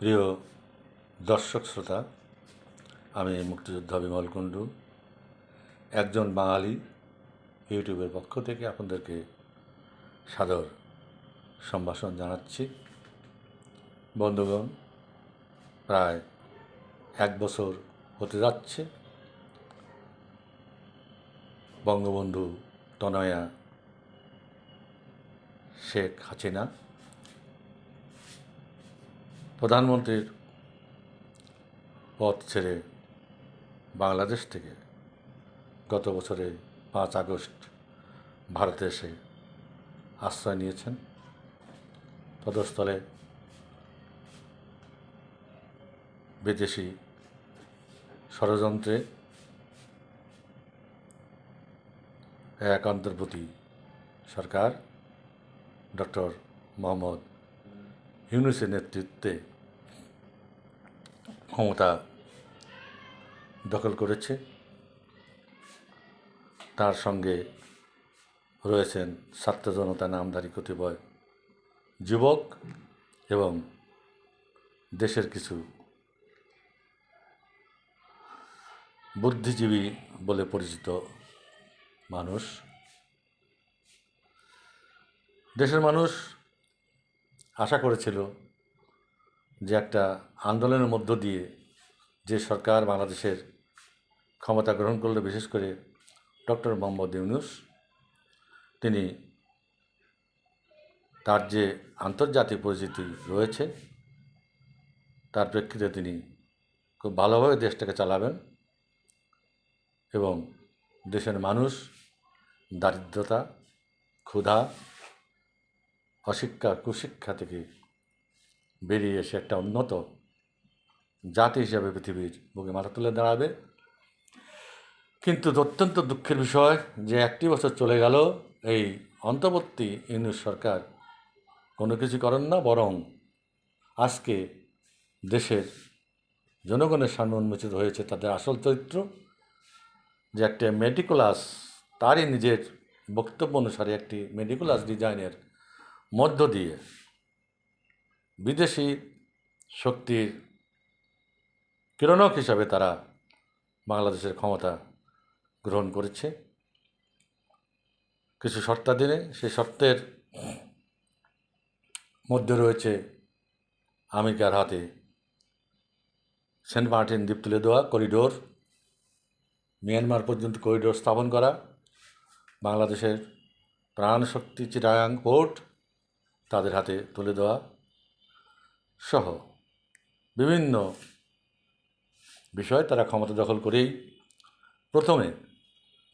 প্রিয় দর্শক শ্রোতা, আমি মুক্তিযোদ্ধা বিমল কুণ্ডু, একজন বাঙালি ইউটিউবের পক্ষ থেকে আপনাদেরকে সাদর সম্ভাষণ জানাচ্ছি। বন্ধুগণ, প্রায় 1 বছর হতে যাচ্ছে বঙ্গবন্ধু তনয়া শেখ হাসিনা প্রধানমন্ত্রীর পদ ছেড়ে বাংলাদেশ থেকে গত বছরে 5 আগস্ট ভারতে এসে আশ্রয় নিয়েছেন। তদস্থলে বিদেশি ষড়যন্ত্রে এক অন্তর্বর্তী সরকার ডক্টর মোহাম্মদ ইউনূসের নেতৃত্বে ক্ষমতা দখল করেছে। তার সঙ্গে রয়েছেন ছাত্র জনতা নামধারী কতিপয় যুবক এবং দেশের কিছু বুদ্ধিজীবী বলে পরিচিত মানুষ। দেশের মানুষ আশা করেছিল যে একটা আন্দোলনের মধ্য দিয়ে যে সরকার বাংলাদেশের ক্ষমতা গ্রহণ করলে, বিশেষ করে ডক্টর মোহাম্মদ ইউনূস, তিনি তার যে আন্তর্জাতিক পরিচিতি রয়েছে তার প্রেক্ষিতে তিনি খুব ভালোভাবে দেশটাকে চালাবেন এবং দেশের মানুষ দারিদ্রতা, ক্ষুধা, অশিক্ষা, কুশিক্ষা থেকে বেরিয়ে এসে একটা উন্নত জাতি হিসাবে পৃথিবীর বুকে মাথা তুলে দাঁড়াবে। কিন্তু অত্যন্ত দুঃখের বিষয় যে 1 বছর চলে গেল, এই অন্তর্বর্তী ইউনূস সরকার কোনো কিছু করেন না, বরং আজকে দেশের জনগণের সামনে উন্মোচিত হয়েছে তাদের আসল চরিত্র, যে একটা মেটিকুলাস, তারই নিজের বক্তব্য অনুসারে একটি মেটিকুলাস ডিজাইনের মধ্য দিয়ে বিদেশি শক্তির কিরণক হিসাবে তারা বাংলাদেশের ক্ষমতা গ্রহণ করেছে কিছু শর্তাধীনে। সেই শর্তের মধ্যে রয়েছে আমেরিকার হাতে সেন্ট মার্টিন দ্বীপ তুলে দেওয়া, করিডোর, মিয়ানমার পর্যন্ত করিডোর স্থাপন করা, বাংলাদেশের প্রাণশক্তি চিটাগাং পোর্ট তাদের হাতে তুলে দেওয়া সহ বিভিন্ন বিষয় তারা ক্ষমতা দখল করেই প্রথমে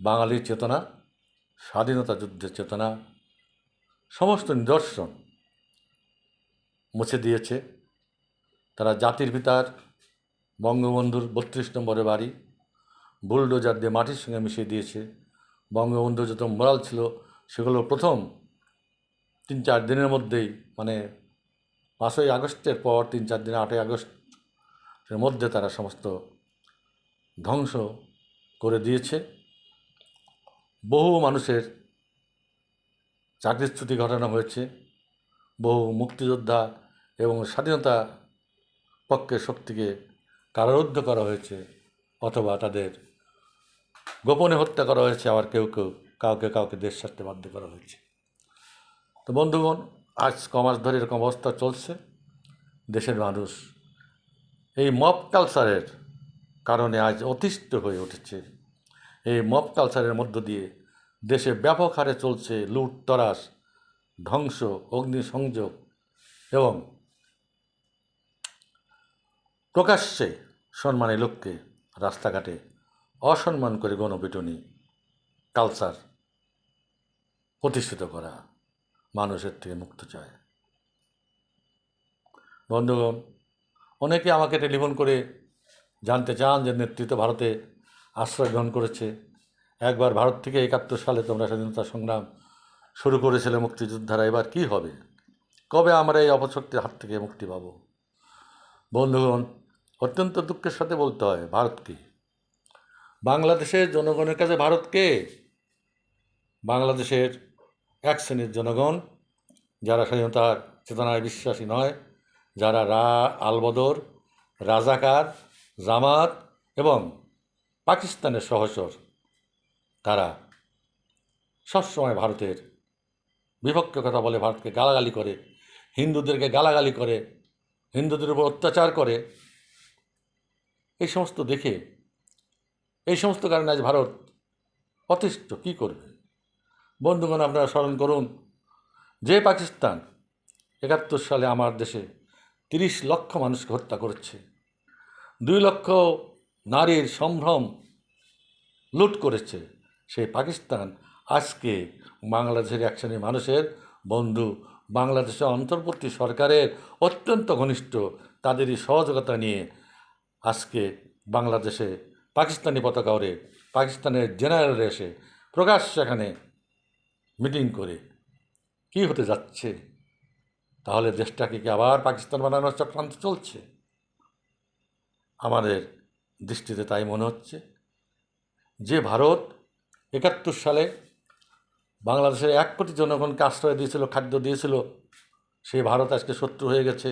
বাঙালির চেতনা, স্বাধীনতা যুদ্ধের চেতনা, সমস্ত নিদর্শন মুছে দিয়েছে। তারা জাতির পিতার বঙ্গবন্ধুর 32 নম্বরের বাড়ি বুলডোজার দিয়ে মাটির সঙ্গে মিশিয়ে দিয়েছে। বঙ্গবন্ধুর যত মোরাল ছিল সেগুলো প্রথম 3-4 দিনের মধ্যেই, মানে 5ই আগস্টের পর 3-4 দিন, 8ই আগস্টের মধ্যে তারা সমস্ত ধ্বংস করে দিয়েছে। বহু মানুষের চাকরিচ্যুতি ঘটানো হয়েছে, বহু মুক্তিযোদ্ধা এবং স্বাধীনতা পক্ষের শক্তিকে কারারুদ্ধ করা হয়েছে অথবা তাদের গোপনে হত্যা করা হয়েছে, আবার কেউ কেউ কাউকে দেশ ছাড়তে বাধ্য করা হয়েছে। তো বন্ধুগণ, আজ কমাস ধরে এরকম অবস্থা চলছে। দেশের মানুষ এই মব কালচারের কারণে আজ অতিষ্ঠ হয়ে উঠেছে। এই মব কালচারের মধ্য দিয়ে দেশে ব্যাপক হারে চলছে লুটতরাস, ধ্বংস, অগ্নিসংযোগ এবং প্রকাশ্যে সম্মানী লোককে রাস্তাঘাটে অসম্মান করে গণপিটুনি কালচার প্রতিষ্ঠিত করা, মানুষের থেকে মুক্ত চায়। বন্ধুগণ, অনেকে আমাকে টেলিফোন করে জানতে চান যে নেতৃত্ব ভারতে আশ্রয় গ্রহণ করেছে। একবার ভারত থেকে 71 সালে তোমরা স্বাধীনতা সংগ্রাম শুরু করেছিলে মুক্তিযোদ্ধারা, এবার কি হবে? কবে আমরা এই অপশক্তির হাত থেকে মুক্তি পাব? বন্ধুগণ, অত্যন্ত দুঃখের সাথে বলতে হয়, ভারতকে, বাংলাদেশের জনগণের কাছে ভারতকে, বাংলাদেশের এক শ্রেণীর জনগণ যারা স্বাধীনতার চেতনায় বিশ্বাসী নয়, যারা আলবদর, রাজাকার, জামাত এবং পাকিস্তানের সহচর, তারা সবসময় ভারতের বিপক্ষে কথা বলে, ভারতকে গালাগালি করে, হিন্দুদেরকে গালাগালি করে, হিন্দুদের উপর অত্যাচার করে। এই সমস্ত দেখে, এই সমস্ত কারণে আজ ভারত অতিষ্ঠ। কী করবে? বন্ধুগণ, আপনারা স্মরণ করুন যে পাকিস্তান 71 সালে আমার দেশে 30 লক্ষ মানুষকে হত্যা করেছে, 2 লক্ষ নারীর সম্ভ্রম লুট করেছে, সেই পাকিস্তান আজকে বাংলাদেশের এক শ্রেণীর মানুষের বন্ধু, বাংলাদেশের অন্তর্বর্তী সরকারের অত্যন্ত ঘনিষ্ঠ, তাদেরই সহযোগিতা নিয়ে আজকে বাংলাদেশে পাকিস্তানি পতাকা ওড়ে, পাকিস্তানের জেনারেল এসে প্রকাশ্যে সেখানে মিটিং করে। কি হতে যাচ্ছে? তাহলে দেশটাকে কি আবার পাকিস্তান বানানোর চক্রান্ত চলছে? আমাদের দৃষ্টিতে তাই মনে হচ্ছে যে ভারত 71 সালে বাংলাদেশের 1 কোটি জনগণকে আশ্রয় দিয়েছিল, খাদ্য দিয়েছিল, সেই ভারত আজকে শত্রু হয়ে গেছে।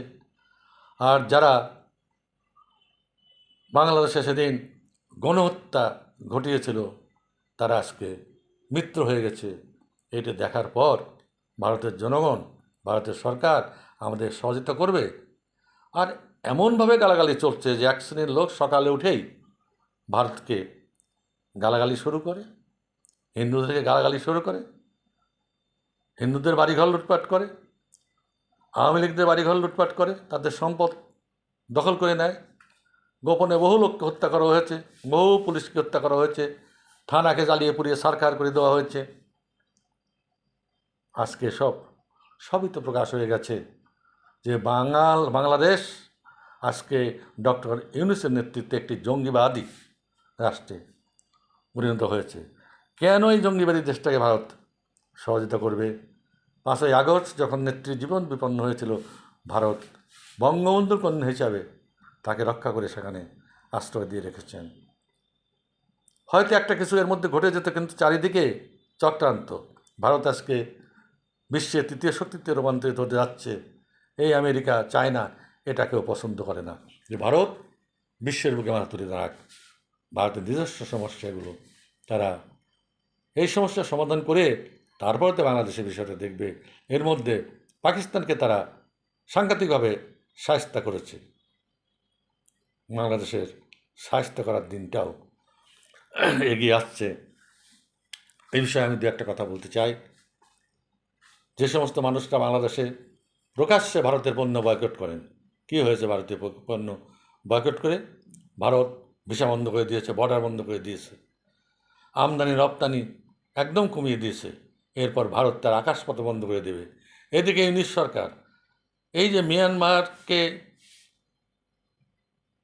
আর যারা বাংলাদেশে সেদিন গণহত্যা ঘটিয়েছিল, তারা আজকে মিত্র হয়ে গেছে। এটা দেখার পর ভারতের জনগণ, ভারতের সরকার আমাদের সহযোগিতা করবে। আর এমনভাবে গালাগালি চলছে যে এক শ্রেণীর লোক সকালে উঠেই ভারতকে গালাগালি শুরু করে, হিন্দুদেরকে গালাগালি শুরু করে, হিন্দুদের বাড়িঘর লুটপাট করে, আওয়ামী লীগদের বাড়িঘর লুটপাট করে, তাদের সম্পদ দখল করে নেয়। গোপনে বহু লোককে হত্যা করা হয়েছে, বহু পুলিশকে হত্যা করা হয়েছে, থানাকে জ্বালিয়ে পুড়িয়ে সারখার করে দেওয়া হয়েছে। আজকে সবই তো প্রকাশ হয়ে গেছে যে বাংলাদেশ আজকে ডক্টর ইউনূসের নেতৃত্বে একটি জঙ্গিবাদী রাষ্ট্রে পরিণত হয়েছে। কেন এই জঙ্গিবাদী দেশটাকে ভারত সহযোগিতা করবে? 5ই আগস্ট যখন নেত্রীর জীবন বিপন্ন হয়েছিল, ভারত বঙ্গবন্ধুর কন্যা হিসাবে তাকে রক্ষা করে সেখানে আশ্রয় দিয়ে রেখেছেন। হয়তো একটা কিছু এর মধ্যে ঘটে যেত, কিন্তু চারিদিকে চক্রান্ত। ভারত আজকে বিশ্বের 3য় শক্তিতে রূপান্তরিত হতে যাচ্ছে। এই আমেরিকা, চায়না এটাকেও পছন্দ করে না যে ভারত বিশ্বের বুকে মাথা তুলে দাঁড়াক। ভারতের নিজস্ব সমস্যাগুলো তারা এই সমস্যার সমাধান করে তারপরে তো বাংলাদেশের বিষয়টা দেখবে। এর মধ্যে পাকিস্তানকে তারা সাংঘাতিকভাবে শায়েস্তা করেছে। বাংলাদেশের শায়েস্তা করার দিনটাও এগিয়ে আসছে। এই বিষয়ে আমি দু একটা কথা বলতে চাই। যে সমস্ত মানুষরা বাংলাদেশে প্রকাশ্যে ভারতের পণ্য বয়কট করেন, কী হয়েছে? ভারতীয় পণ্য বয়কট করে ভারত ভিসা বন্ধ করে দিয়েছে, বর্ডার বন্ধ করে দিয়েছে, আমদানি রপ্তানি একদম কমিয়ে দিয়েছে। এরপর ভারত তার আকাশপথ বন্ধ করে দেবে। এদিকে ইউনিশ সরকার এই যে মিয়ানমারকে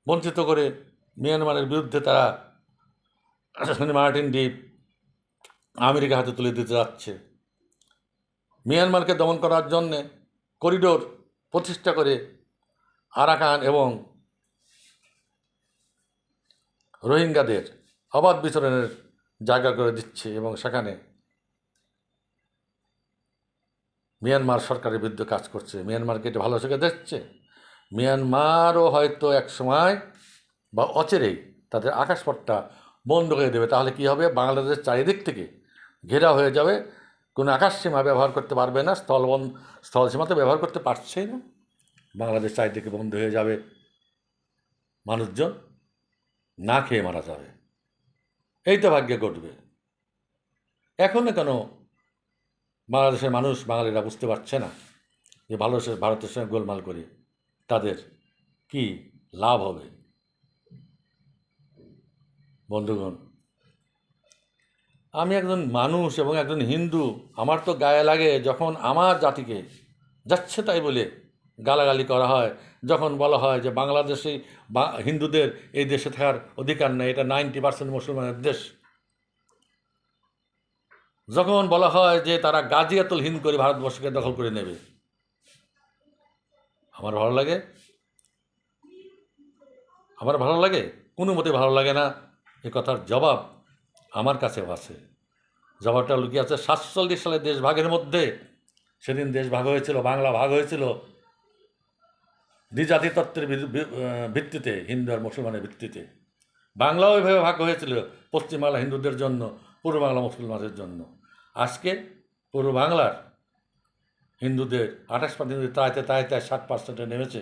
বঞ্চিত করে মিয়ানমারের বিরুদ্ধে তারা সেন্ট মার্টিন দ্বীপ আমেরিকা হাতে তুলে দিতে যাচ্ছে। মিয়ানমারকে দমন করার জন্যে করিডোর প্রতিষ্ঠা করে আরাকান এবং রোহিঙ্গাদের অবাধ বিচরণের জায়গা করে দিচ্ছে এবং সেখানে মিয়ানমার সরকারের বিরুদ্ধে কাজ করছে। মিয়ানমারকে এটা ভালো চোখে দেখছে। মিয়ানমারও হয়তো এক সময় বা অচিরেই তাদের আকাশপথটা বন্ধ করে দেবে। তাহলে কি হবে? বাংলাদেশের চারিদিক থেকে ঘেরা হয়ে যাবে, কোনো আকাশসীমা ব্যবহার করতে পারবে না, স্থলসীমা তো ব্যবহার করতে পারছেই না। বাংলাদেশ চারিদিকে বন্ধ হয়ে যাবে, মানুষজন না খেয়ে মারা যাবে। এই তো ভাগ্যে ঘটবে। এখনও কেন বাংলাদেশের মানুষ, বাঙালিরা বুঝতে পারছে না যে ভারতের সঙ্গে গোলমাল করে তাদের কি লাভ হবে? বন্ধুগণ, আমি একজন মানুষ এবং একজন হিন্দু। আমার তো গায়ে লাগে যখন আমার জাতিকে যাচ্ছে তাই বলে গালাগালি করা হয়, যখন বলা হয় যে বাংলাদেশে হিন্দুদের এই দেশে থাকার অধিকার নেই, এটা 90% মুসলমানের দেশ, যখন বলা হয় যে তারা গাজিয়াতুল হিন্দ করে ভারতবর্ষকে দখল করে নেবে, আমার ভালো লাগে? আমার ভালো লাগে? কোনো মতে ভালো লাগে না। এ কথার জবাব আমার কাছেও আছে। জবাবটা লুকিয়ে আছে 47 সালে দেশ ভাগের মধ্যে। সেদিন দেশ ভাগ হয়েছিল, বাংলা ভাগ হয়েছিল, দ্বিজাতি তত্ত্বের ভিত্তিতে, হিন্দু আর মুসলমানের ভিত্তিতে। বাংলাও ওইভাবে ভাগ হয়েছিল, পশ্চিমবাংলা হিন্দুদের জন্য, পূর্ব বাংলা মুসলমানদের জন্য। আজকে পূর্ব বাংলার হিন্দুদের 28% তাইতে 60% নেমেছে,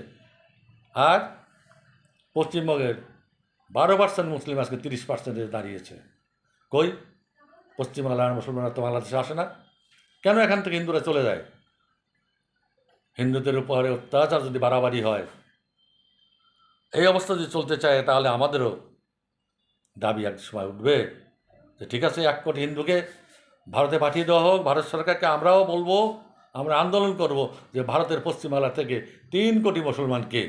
আর পশ্চিমবঙ্গের 12% মুসলিম আজকে 30% দাঁড়িয়েছে। কই পশ্চিমবাংলার মুসলমানরা তো বাংলাদেশে আসে না, কেন এখান থেকে হিন্দুরা চলে যায়? হিন্দুদের উপরে অত্যাচার যদি বাড়াবাড়ি হয়, এই অবস্থা যদি চলতে চায়, তাহলে আমাদেরও দাবি এক সময় উঠবে যে ঠিক আছে, 1 কোটি হিন্দুকে ভারতে পাঠিয়ে দেওয়া হোক। ভারত সরকারকে আমরাও বলবো, আমরা আন্দোলন করব যে ভারতের পশ্চিমবাংলা থেকে 3 কোটি মুসলমানকে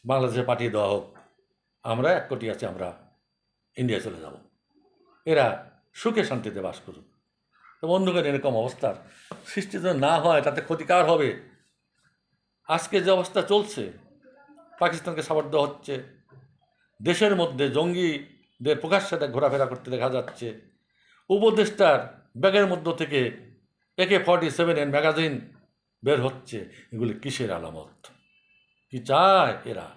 বাংলাদেশে পাঠিয়ে দেওয়া হোক। আমরা 1 কোটি আছি, আমরা ইন্ডিয়া চলে যাব, এরা সুখে শান্তিতে বাস করুক। তো বন্ধুগণ, এরকম অবস্থার সৃষ্টি যদি না হয়, তাতে ক্ষতিকার হবে। আজকে যে অবস্থা চলছে, পাকিস্তানকে সাপোর্ট দেওয়া হচ্ছে, দেশের মধ্যে জঙ্গিদের প্রকাশ্যে ঘোরাফেরা করতে দেখা যাচ্ছে, উপদেষ্টার ব্যাগের মধ্য থেকে AK-47 ম্যাগাজিন বের হচ্ছে। এগুলি কিসের আলামত? কি চায় এরা?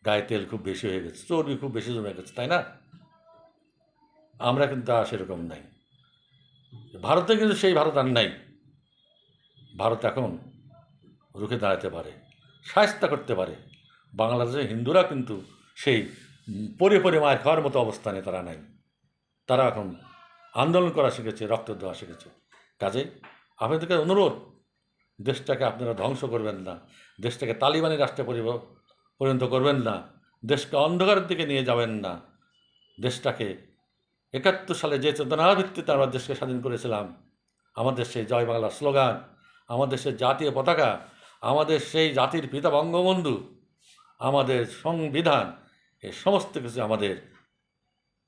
গায়ে তেল খুব বেশি হয়ে গেছে, চর্বি খুব বেশি জমে গেছে, তাই না? আমরা কিন্তু আর সেরকম নাই। ভারতে কিন্তু সেই ভারত আর নাই। ভারত এখন রুখে দাঁড়াতে পারে, শায়েস্তা করতে পারে। বাংলাদেশের হিন্দুরা কিন্তু সেই পরে মায়ের খাওয়ার মতো অবস্থানে তারা নাই। তারা এখন আন্দোলন করা শিখেছে, রক্ত দেওয়া শিখেছে। কাজেই আপনাদেরকে অনুরোধ, দেশটাকে আপনারা ধ্বংস করবেন না, দেশটাকে তালিবানি রাষ্ট্রে পরিণত করবেন না, দেশকে অন্ধকারের দিকে নিয়ে যাবেন না। দেশটাকে 71 সালে যে চেতনার ভিত্তিতে আমরা দেশকে স্বাধীন করেছিলাম, আমাদের সেই জয় বাংলা স্লোগান, আমাদের সেই জাতীয় পতাকা, আমাদের সেই জাতির পিতা বঙ্গবন্ধু, আমাদের সংবিধান, এই সমস্ত কিছু আমাদের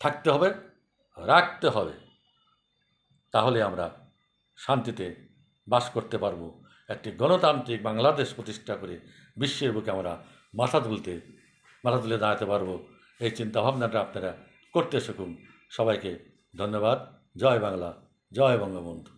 থাকতে হবে, রাখতে হবে। তাহলে আমরা শান্তিতে বাস করতে পারবো। একটি গণতান্ত্রিক বাংলাদেশ প্রতিষ্ঠা করে বিশ্বের বুকে আমরা মাথা তুলে দাঁড়াতে পারবো। এই চিন্তাভাবনাটা আপনারা করতে শিখুন। সবাইকে ধন্যবাদ। জয় বাংলা, জয় বঙ্গবন্ধু।